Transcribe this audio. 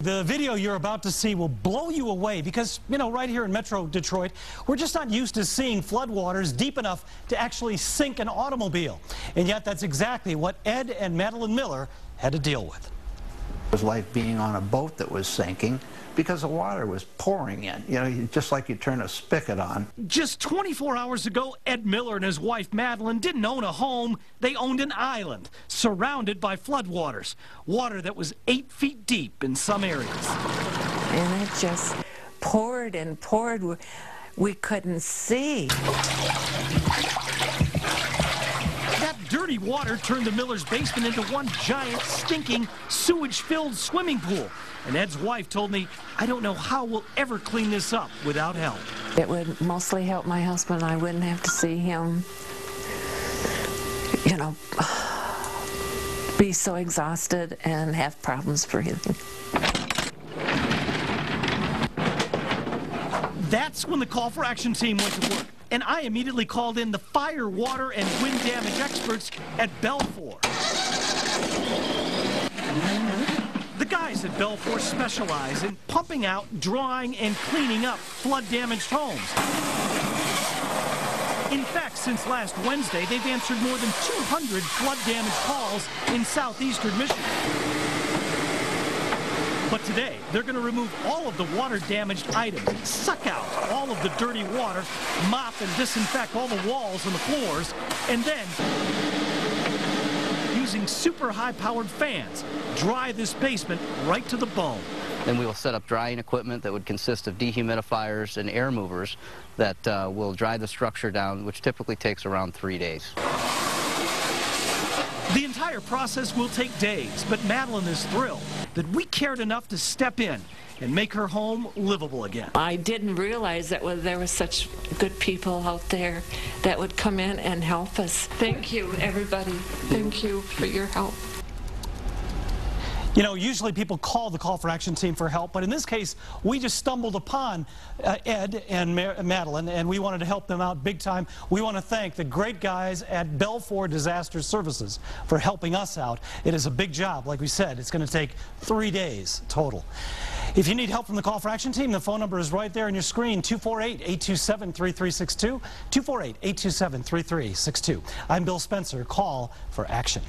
The video you're about to see will blow you away because, right here in Metro Detroit, we're just not used to seeing floodwaters deep enough to actually sink an automobile. And yet that's exactly what Ed and Madeline Miller had to deal with. It was like being on a boat that was sinking because the water was pouring in, just like you turn a spigot on. Just 24 hours ago, Ed Miller and his wife Madeline didn't own a home. They owned an island surrounded by floodwaters, water that was 8 feet deep in some areas. And it just poured and poured. We couldn't see. That dirty water turned the Miller's basement into one giant, stinking, sewage-filled swimming pool. And Ed's wife told me, I don't know how we'll ever clean this up without help. It would mostly help my husband. I wouldn't have to see him, be so exhausted and have problems breathing. That's when the call for action team went to work. And I immediately called in the fire, water, and wind damage experts at Belfour. The guys at Belfour specialize in pumping out, drying, and cleaning up flood-damaged homes. In fact, since last Wednesday, they've answered more than 200 flood-damaged calls in southeastern Michigan. But today, they're going to remove all of the water-damaged items, suck out all of the dirty water, mop and disinfect all the walls and the floors, and then, using super high-powered fans, dry this basement right to the bone. Then we will set up drying equipment that would consist of dehumidifiers and air movers that will dry the structure down, which typically takes around 3 days. The entire process will take days, but Madeline is thrilled that we cared enough to step in and make her home livable again. I didn't realize that there were such good people out there that would come in and help us. Thank you, everybody. Thank you for your help. Usually people call the call for action team for help, but in this case, we just stumbled upon Ed and Madeline, and we wanted to help them out big time. We want to thank the great guys at Belfour Disaster Services for helping us out. It is a big job. Like we said, it's going to take 3 days total. If you need help from the call for action team, the phone number is right there on your screen, 248-827-3362, 248-827-3362. I'm Bill Spencer. Call for action.